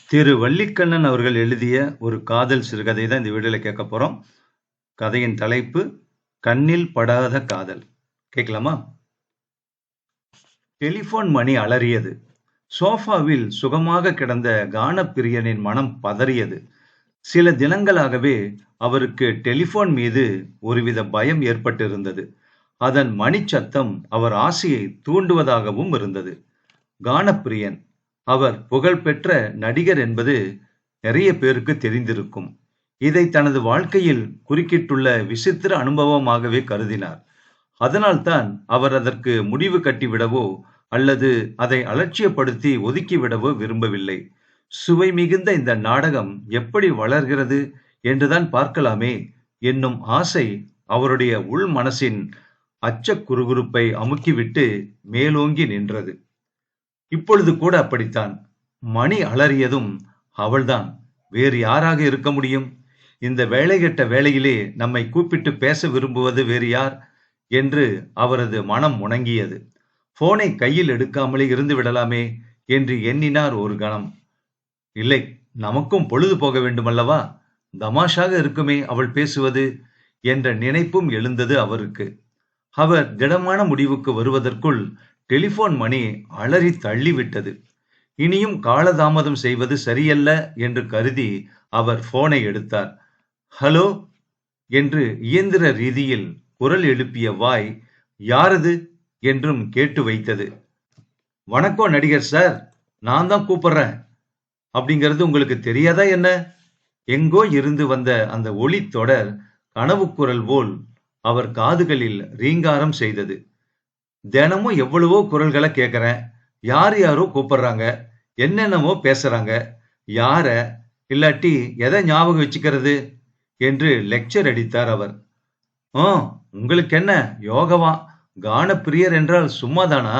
திரு வல்லிக்கண்ணன் அவர்கள் எழுதிய ஒரு காதல் சிறுகதை தான் இந்த வீடியோல கேட்க போறோம். கதையின் தலைப்பு கண்ணில் படாத காதல். கேட்கலாமா? டெலிபோன் மணி அலறியது. சோஃபாவில் சுகமாக கிடந்த கானப்பிரியனின் மனம் பதறியது. சில தினங்களாகவே அவருக்கு டெலிபோன் மீது ஒருவித பயம் ஏற்பட்டிருந்தது. அதன் மணிச்சத்தம் அவர் ஆசையை தூண்டுவதாகவும் இருந்தது. கானப்பிரியன் அவர் புகழ்பெற்ற நடிகர் என்பது நிறைய பேருக்கு தெரிந்திருக்கும். இதை தனது வாழ்க்கையில் குறுக்கிட்டுள்ள விசித்திர அனுபவமாகவே கருதினார். அதனால்தான் அவர் அதற்கு முடிவு கட்டிவிடவோ அல்லது அதை அலட்சியப்படுத்தி ஒதுக்கிவிடவோ விரும்பவில்லை. சுவை மிகுந்த இந்த நாடகம் எப்படி வளர்கிறது என்றுதான் பார்க்கலாமே என்னும் ஆசை அவருடைய உள் மனசின் அச்சக் குறுகுறுப்பை அமுக்கிவிட்டு மேலோங்கி நின்றது. இப்பொழுது கூட அப்படித்தான். மணி அலறியதும் அவள்தான், வேறு யாராக இருக்க முடியும்? இந்த வேலைகெட்ட வேளையிலே நம்மை கூப்பிட்டு பேச விரும்புவது வேறு யார் என்று அவரது மனம் முணங்கியது. போனை கையில் எடுக்காமலே இருந்து விடலாமே என்று எண்ணினார் ஒரு கணம். இல்லை, நமக்கும் பொழுது போக வேண்டுமல்லவா? தமாஷாக இருக்குமே அவள் பேசுவது என்ற நினைப்பும் எழுந்தது அவருக்கு. அவர் திடமான முடிவுக்கு வருவதற்குள் டெலிபோன் மணி அலறி தள்ளிவிட்டது. இனியும் காலதாமதம் செய்வது சரியல்ல என்று கருதி அவர் போனை எடுத்தார். ஹலோ என்று இயந்திர ரீதியில் குரல் எழுப்பிய வாய் யாரது என்றும் கேட்டு வைத்தது. வணக்கம் நடிகர் சார், நான் தான் கூப்பிடுறேன். அப்படிங்கிறது உங்களுக்கு தெரியாதா என்ன? எங்கோ இருந்து வந்த அந்த ஒளி தொடர் கனவு குரல் போல் அவர் காதுகளில் ரீங்காரம் செய்தது. தினமும் எவ்வளவோ குரல்களை கேட்கிறேன். யாரோ கூப்பிடுறாங்க, என்னென்னமோ பேசுறாங்க. யார இல்லாட்டி எதை ஞாபகம் வச்சுக்கிறது என்று லெக்சர் அடித்தார் அவர். உங்களுக்கு என்ன யோகவா? கானப்பிரியர் என்றால் சும்மாதானா?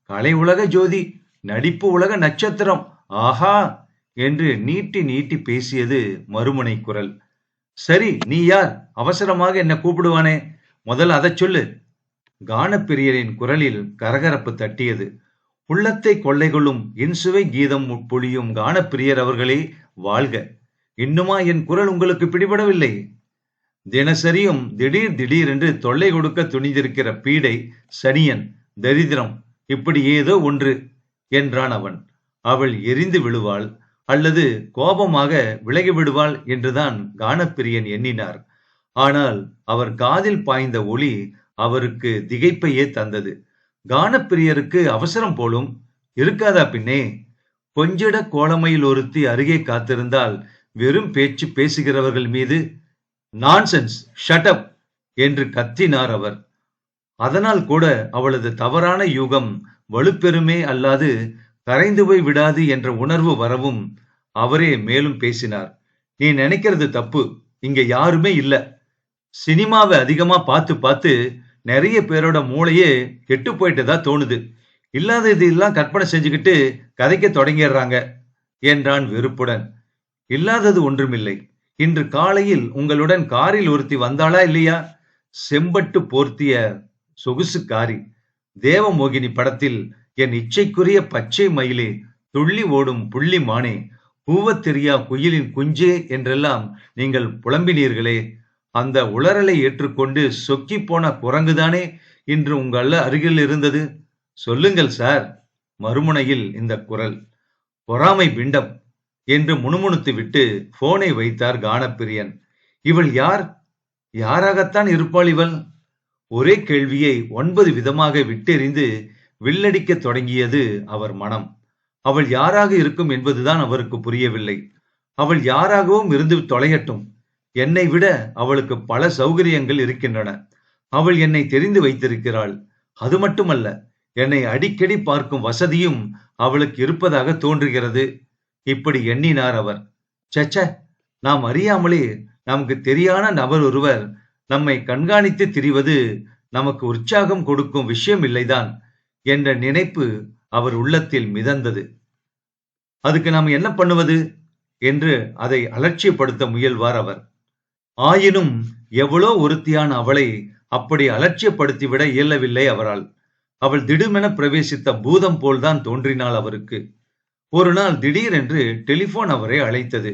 கலை உலக ஜோதி, நடிப்பு உலக நட்சத்திரம், ஆஹா என்று நீட்டி நீட்டி பேசியது மறுமுனை குரல். சரி, நீ யார்? அவசரமாக என்ன கூப்பிடுவானே, முதல்ல அதை சொல்லு. கானப்பிரியரின் குரலில் கரகரப்பு தட்டியது. உள்ளத்தை கொள்ளை கொள்ளும் இன்சுவை கீதம் பொழியும் கானப்பிரியர் அவர்களே வாழ்க. இன்னுமா என் குரல் உங்களுக்கு பிடிபடவில்லை? தினசரியும் திடீர் திடீரென்று தொல்லை கொடுக்க துணிந்திருக்கிற பீடை, சனியன், தரித்திரம், இப்படி ஏதோ ஒன்று என்றான் அவன். அவள் எரிந்து விழுவாள் அல்லது கோபமாக விலகி விடுவாள் என்றுதான் கானப்பிரியன் எண்ணினார். ஆனால் அவர் காதில் பாய்ந்த ஒளி அவருக்கு திகைப்பையே தந்தது. கானப்பிரியருக்கு அவசரம் போலும் இருக்காதா பின்னே? கொஞ்சிட கோலமையில் ஒருத்தி அருகே காத்திருந்தால் வெறும் பேச்சு பேசுகிறவர்கள் மீது நான்சென்ஸ், ஷட்டப் என்று கத்தினார் அவர். அதனால் கூட அவளது தவறான யூகம் வலுப்பெருமே அல்லாது கரைந்து போய் விடாது என்ற உணர்வு வரவும் அவரே மேலும் பேசினார். நீ நினைக்கிறது தப்பு. இங்க யாருமே இல்ல. சினிமாவை அதிகமா பார்த்து பார்த்து நிறைய பேரோட மூளையே கெட்டு போயிட்டதா தோணுது. இல்லாத இதெல்லாம் கற்பனை செஞ்சுக்கிட்டு கதைக்க தொடங்கிடுறாங்க என்றான் வெறுப்புடன். இல்லாதது ஒன்றுமில்லை. இன்று காலையில் உங்களுடன் காரில் ஒருத்தி வந்தாளா இல்லையா? செம்பட்டு போர்த்திய சொகுசுக்காரி. தேவமோகினி படத்தில் என் இச்சைக்குரிய பச்சை மயிலே, துள்ளி ஓடும் புள்ளி மானே, பூவத்தெரியா குயிலின் குஞ்சே என்றெல்லாம் நீங்கள் புலம்பினீர்களே. அந்த உளறலை ஏற்றுக்கொண்டு சொக்கி போன குரங்குதானே இன்று உங்கள் அருகில் இருந்தது. சொல்லுங்கள் சார். மறுமுனையில் இந்த குரல். பொறாமை பிண்டம் என்று முணுமுணுத்து விட்டு போனை வைத்தார் கானப்பிரியன். இவள் யார்? யாராகத்தான் இருப்பாள் இவள்? ஒரே கேள்வியை 9 விதமாக விட்டெறிந்து வில்லடிக்க தொடங்கியது அவர் மனம். அவள் யாராக இருக்கும் என்பதுதான் அவருக்கு புரியவில்லை. அவள் யாராகவும் இருந்து தொலையட்டும். என்னை விட அவளுக்கு பல சௌகரியங்கள் இருக்கின்றன. அவள் என்னை தெரிந்து வைத்திருக்கிறாள். அது மட்டுமல்ல, என்னை அடிக்கடி பார்க்கும் வசதியும் அவளுக்கு இருப்பதாக தோன்றுகிறது. இப்படி எண்ணினார் அவர். சச்ச, நாம் அறியாமலே நமக்கு தெரியான நபர் ஒருவர் நம்மை கண்காணித்து திரிவது நமக்கு உற்சாகம் கொடுக்கும் விஷயம் இல்லைதான் என்ற நினைப்பு அவர் உள்ளத்தில் மிதந்தது. அதுக்கு நாம் என்ன பண்ணுவது என்று அதை அலட்சியப்படுத்த முயல்வார் அவர். ஆயினும் எவ்வளோ ஒருத்தியான அவளை அப்படி அலட்சியப்படுத்திவிட இயலவில்லை அவரால். அவள் திடுமென பிரவேசித்த பூதம் போல்தான் தோன்றினாள் அவருக்கு. ஒரு நாள் திடீரென்று டெலிபோன் அவரை அழைத்தது.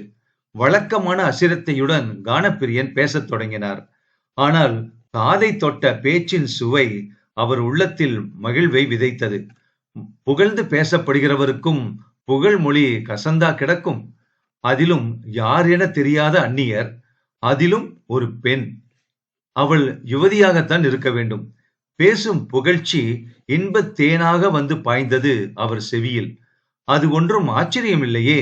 வழக்கமான அசிரத்தையுடன் கானப்பிரியன் பேசத் தொடங்கினார். ஆனால் காதை தொட்ட பேச்சின் சுவை அவர் உள்ளத்தில் மகிழ்வை விதைத்தது. புகழ்ந்து பேசப்படுகிறவருக்கும் புகழ் மொழி கசந்தா கிடக்கும். அதிலும் யார் என தெரியாத அந்நியர், அதிலும் ஒரு பெண். அவள் யுவதியாகத்தான் இருக்க வேண்டும். பேசும் புகழ்ச்சி இன்பத் தேனாக வந்து பாய்ந்தது அவர் செவியில். அது ஒன்றும் ஆச்சரியமில்லையே.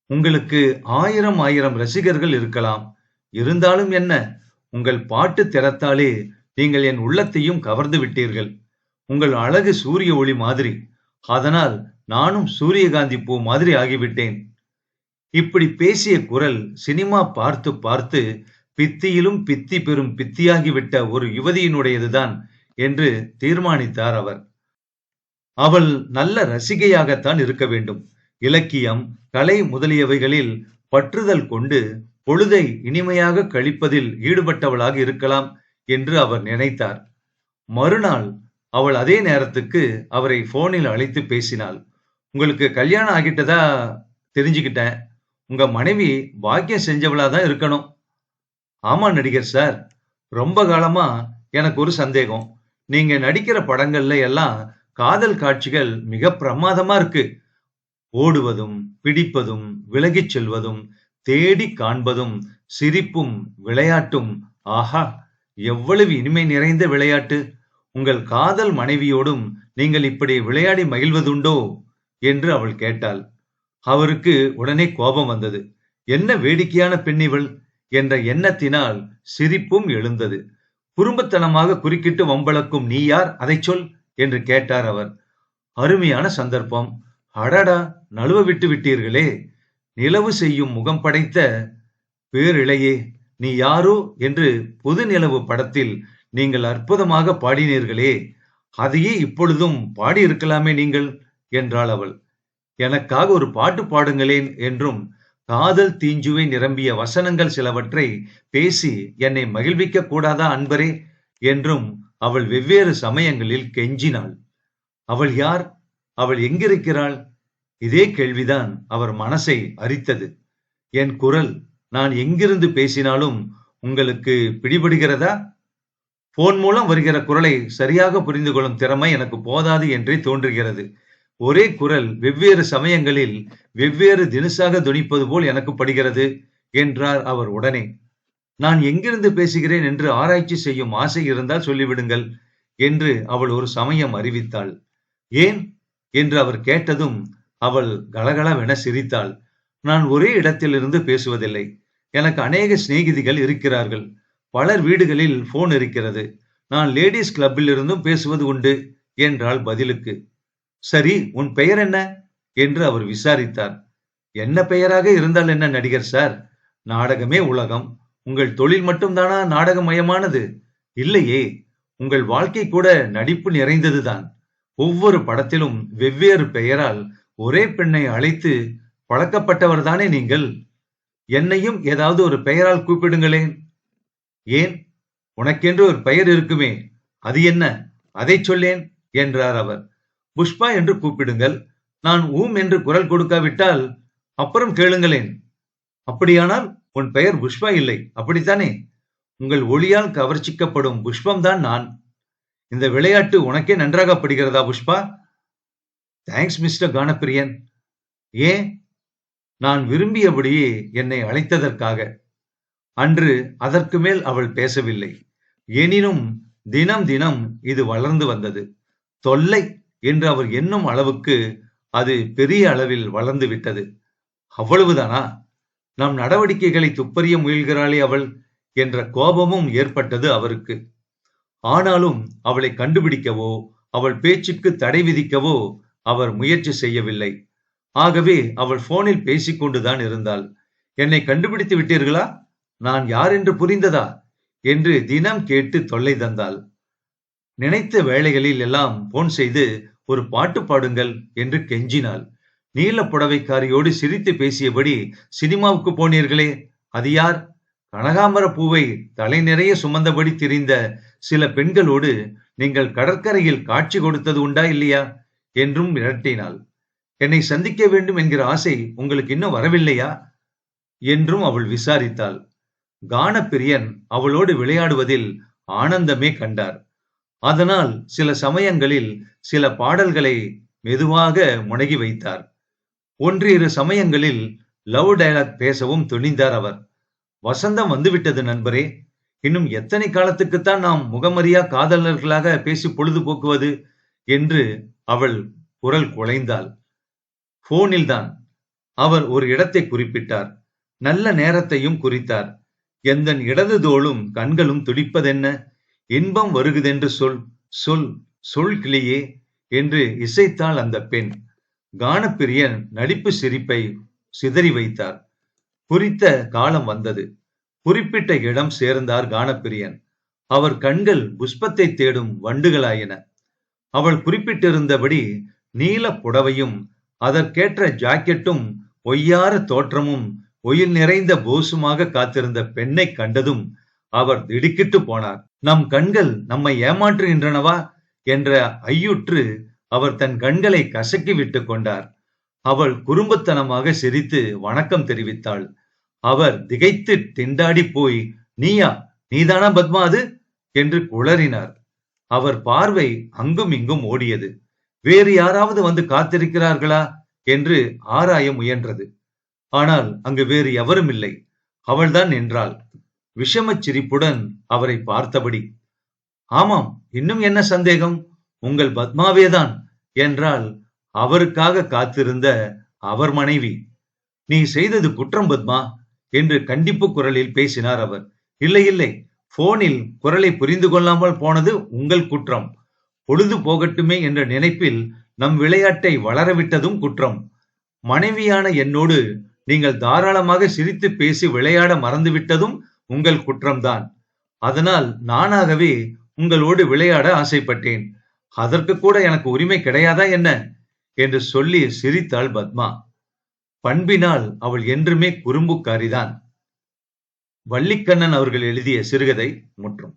உங்களுக்கு ஆயிரம் ஆயிரம் ரசிகர்கள் இருக்கலாம். இருந்தாலும் என்ன, உங்கள் பாட்டு திறத்தாலே நீங்கள் என் உள்ளத்தையும் கவர்ந்து விட்டீர்கள். உங்கள் அழகு சூரிய ஒளி மாதிரி. அதனால் நானும் சூரியகாந்தி பூ மாதிரி ஆகிவிட்டேன். இப்படி பேசிய குரல் சினிமா பார்த்து பார்த்து பித்தியிலும் பித்தி பெறும் பித்தியாகிவிட்ட ஒரு யுவதியினுடையதுதான் என்று தீர்மானித்தார் அவர். அவள் நல்ல ரசிகையாகத்தான் இருக்க வேண்டும். இலக்கியம், கலை முதலியவைகளில் பற்றுதல் கொண்டு பொழுதை இனிமையாக கழிப்பதில் ஈடுபட்டவளாக இருக்கலாம் என்று அவர் நினைத்தார். மறுநாள் அவள் அதே நேரத்துக்கு அவரை போனில் அழைத்து பேசினாள். உங்களுக்கு கல்யாணம் ஆகிட்டதா தெரிஞ்சுக்கிட்டேன். உங்க மனைவி பாக்கியம் செஞ்சவளாதான் இருக்கணும். ஆமா நடிகர் சார், ரொம்ப காலமா எனக்கு ஒரு சந்தேகம். நீங்க நடிக்கிற படங்கள்ல எல்லாம் காதல் காட்சிகள் மிக பிரமாதமா இருக்கு. ஓடுவதும் பிடிப்பதும் விலகிச் செல்வதும் தேடி காண்பதும் சிரிப்பும் விளையாட்டும், ஆஹா, எவ்வளவு இனிமை நிறைந்த விளையாட்டு. உங்கள் காதல் மனைவியோடும் நீங்கள் இப்படி விளையாடி மகிழ்வதுண்டோ என்று அவள் கேட்டாள். அவருக்கு உடனே கோபம் வந்தது. என்ன வேடிக்கையான பெண் இவள் என்ற எண்ணத்தினால் சிரிப்பும் எழுந்தது. குறும்புத்தனமாக குறுக்கிட்டு வம்பளக்கும் நீ யார், அதை சொல் என்று கேட்டார் அவர். அருமையான சந்தர்ப்பம். அடடா, நழுவ விட்டு விட்டீர்களே. நிலவு செய்யும் முகம் படைத்த பேரிழையே, நீ யாரோ என்று புது நிலவு படத்தில் நீங்கள் அற்புதமாக பாடினீர்களே, அதையே இப்பொழுதும் பாடியிருக்கலாமே நீங்கள் என்றாள் அவள். எனக்காக ஒரு பாட்டு பாடுங்களேன் என்றும் காதல் தீஞ்சுவை நிரம்பிய வசனங்கள் சிலவற்றை பேசி என்னை மகிழ்விக்க கூடாதா அன்பரே என்றும் அவள் வெவ்வேறு சமயங்களில் கெஞ்சினாள். அவள் யார்? அவள் எங்கிருக்கிறாள்? இதே கேள்விதான் அவர் மனசை அரித்தது. என் குரல் நான் எங்கிருந்து பேசினாலும் உங்களுக்கு பிடிபடுகிறதா? போன் மூலம் வருகிற குரலை சரியாக புரிந்து கொள்ளும் திறமை எனக்கு போதாது என்றே தோன்றுகிறது. ஒரே குரல் வெவ்வேறு சமயங்களில் வெவ்வேறு தினுசாக துணிப்பது போல் எனக்கு படுகிறது என்றார் அவர் உடனே. நான் எங்கிருந்து பேசுகிறேன் என்று ஆராய்ச்சி செய்யும் ஆசை இருந்தால் சொல்லிவிடுங்கள் என்று அவள் ஒரு சமயம் அறிவித்தாள். ஏன் என்று அவர் கேட்டதும் அவள் கலகலவென சிரித்தாள். நான் ஒரே இடத்திலிருந்து பேசுவதில்லை. எனக்கு அநேக சிநேகிதிகள் இருக்கிறார்கள். பலர் வீடுகளில் போன் இருக்கிறது. நான் லேடிஸ் கிளப்பில் இருந்தும் பேசுவது உண்டு என்றாள் பதிலுக்கு. சரி, உன் பெயர் என்ன என்று அவர் விசாரித்தார். என்ன பெயராக இருந்தால் என்ன நடிகர் சார்? நாடகமே உலகம். உங்கள் தொழில் மட்டும்தானா நாடகமயமானது? இல்லையே, உங்கள் வாழ்க்கை கூட நடிப்பு நிறைந்ததுதான். ஒவ்வொரு படத்திலும் வெவ்வேறு பெயரால் ஒரே பெண்ணை அழைத்து பழக்கப்பட்டவர்தானே நீங்கள்? என்னையும் ஏதாவது ஒரு பெயரால் கூப்பிடுங்களேன். ஏன், உனக்கென்று ஒரு பெயர் இருக்குமே, அது என்ன, அதை சொல்லேன் என்றார் அவர். புஷ்பா என்று கூப்பிடுங்கள். நான் ஊம் என்று குரல் கொடுக்காவிட்டால் அப்புறம் கேளுங்களேன். அப்படியானால் உன் பெயர் புஷ்பா இல்லை, அப்படித்தானே? உங்கள் ஒளியால் கவர்ச்சிக்கப்படும் புஷ்பம்தான் நான். இந்த விளையாட்டு உனக்கே நன்றாகப்படுகிறதா புஷ்பா? Thanks mister Kanapriyan. ஏன்? நான் விரும்பியபடியே என்னை அழைத்ததற்காக. அன்று அதற்கு மேல் அவள் பேசவில்லை. எனினும் தினம் தினம் இது வளர்ந்து வந்தது. தொல்லை என்று அவர் எண்ணும் அளவுக்கு அது பெரிய அளவில் வளர்ந்து விட்டது. அவ்வளவுதானா? நம் நடவடிக்கைகளை துப்பறிய முயல்கிறாளே அவள் என்ற கோபமும் ஏற்பட்டது அவருக்கு. ஆனாலும் அவளை கண்டுபிடிக்கவோ அவள் பேச்சுக்கு தடை விதிக்கவோ அவர் முயற்சி செய்யவில்லை. ஆகவே அவள் போனில் பேசிக்கொண்டுதான் இருந்தாள். என்னை கண்டுபிடித்து விட்டீர்களா? நான் யார் என்று புரிந்ததா என்று தினம் கேட்டு தொல்லை தந்தாள். நினைத்த வேளைகளில் எல்லாம் போன் செய்து ஒரு பாட்டு பாடுங்கள் என்று கெஞ்சினாள். நீல புடவைக்காரியோடு சிரித்து பேசியபடி சினிமாவுக்கு போனீர்களே, அது யார்? கனகாம்பர பூவை தலை நிறைய சுமந்தபடி திரிந்த சில பெண்களோடு நீங்கள் கடற்கரையில் காட்சி கொடுத்தது உண்டா இல்லையா என்றும் மிரட்டினாள். என்னை சந்திக்க வேண்டும் என்கிற ஆசை உங்களுக்கு இன்னும் வரவில்லையா என்றும் அவள் விசாரித்தாள். கானப்பிரியன் அவளோடு விளையாடுவதில் ஆனந்தமே கண்டார். அதனால் சில சமயங்களில் சில பாடல்களை மெதுவாக முனகி வைத்தார். ஒன்றிரு சமயங்களில் லவ் டயலாக் பேசவும் துணிந்தார் அவர். வசந்தம் வந்துவிட்டது நண்பரே. இன்னும் எத்தனை காலத்துக்குத்தான் நாம் முகமறியா காதலர்களாக பேசி பொழுது போக்குவது என்று அவள் குரல் குலைந்தாள். போனில்தான் அவர் ஒரு இடத்தை குறிப்பிட்டார். நல்ல நேரத்தையும் குறித்தார். எந்தன் இடது தோளும் கண்களும் துடிப்பதென்ன? இன்பம் வருகுதென்று சொல் சொல் சொல் கிளியே என்று இசைத்தாள் அந்த பெண். கானப்பிரியன் நடிப்பு சிரிப்பை சிதறி வைத்தார். குறித்த காலம் வந்தது. குறிப்பிட்ட இடம் சேர்ந்தார் கானப்பிரியன். அவர் கண்கள் புஷ்பத்தை தேடும் வண்டுகளாயின. அவள் குறிப்பிட்டிருந்தபடி நீல புடவையும் அதற்கேற்ற ஜாக்கெட்டும் ஒய்யார தோற்றமும் ஒயில் நிறைந்த போசுமாக காத்திருந்த பெண்ணை கண்டதும் அவர் திடுக்கிட்டு போனார். நம் கண்கள் நம்மை ஏமாற்றுகின்றனவா என்ற ஐயுற்று அவர் தன் கண்களை கசக்கி விட்டு கொண்டார். அவள் குறும்புத்தனமாக சிரித்து வணக்கம் தெரிவித்தாள். அவர் திகைத்து திண்டாடி போய், நீயா, நீதானா பத்மா அது என்று குளறினார். அவர் பார்வை அங்கும் இங்கும் ஓடியது. வேறு யாராவது வந்து காத்திருக்கிறார்களா என்று ஆராய முயன்றது. ஆனால் அங்கு வேறு எவரும் இல்லை. அவள்தான் நின்றாள், விஷமச் சிரிப்புடன் அவரை பார்த்தபடி. ஆமாம், இன்னும் என்ன சந்தேகம்? உங்கள் பத்மாவேதான் என்றால் அவருக்காக காத்திருந்த அவர் மனைவி. நீ செய்தது குற்றம் பத்மா என்று கண்டிப்பு குரலில் பேசினார் அவர். இல்லை இல்லை, போனில் குரலை புரிந்து கொள்ளாமல் போனது உங்கள் குற்றம். பொழுது போகட்டுமே என்ற நினைப்பில் நம் விளையாட்டை வளரவிட்டதும் குற்றம். மனைவியான என்னோடு நீங்கள் தாராளமாக சிரித்து பேசி விளையாட மறந்துவிட்டதும் உங்கள் குற்றம்தான். அதனால் நானாகவே உங்களோடு விளையாட ஆசைப்பட்டேன். அதற்கு கூட எனக்கு உரிமை கிடையாதா என்ன என்று சொல்லி சிரித்தாள் பத்மா. பண்பினால் அவள் என்றுமே குறும்புக்காரிதான். வள்ளிக்கண்ணன் அவர்கள் எழுதிய சிறுகதை முற்றும்.